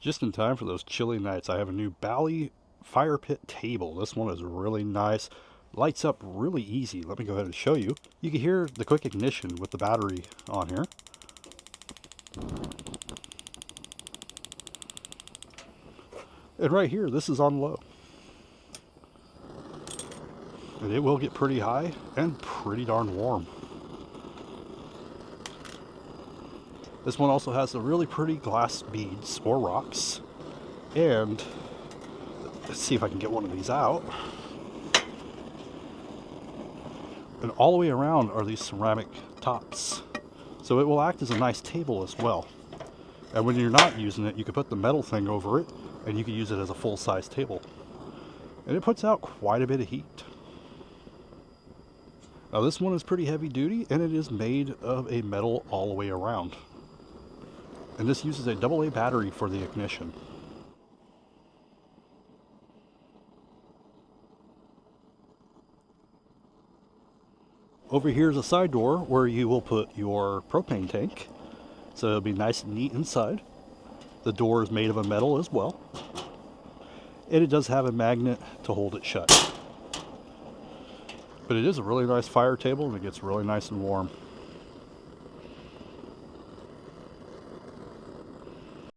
Just in time for those chilly nights, I have a new BALI fire pit table. This one is really nice. Lights up really easy. Let me go ahead and show you. You can hear the quick ignition with the battery on here. And right here, this is on low. And it will get pretty high and pretty darn warm. This one also has a really pretty glass beads or rocks. And let's see if I can get one of these out. And all the way around are these ceramic tops. So it will act as a nice table as well. And when you're not using it, you can put the metal thing over it and you can use it as a full-size table. And it puts out quite a bit of heat. Now this one is pretty heavy duty and it is made of a metal all the way around. And this uses a AA battery for the ignition. Over here is a side door where you will put your propane tank. So it'll be nice and neat inside. The door is made of a metal as well. And it does have a magnet to hold it shut. But it is a really nice fire table and it gets really nice and warm.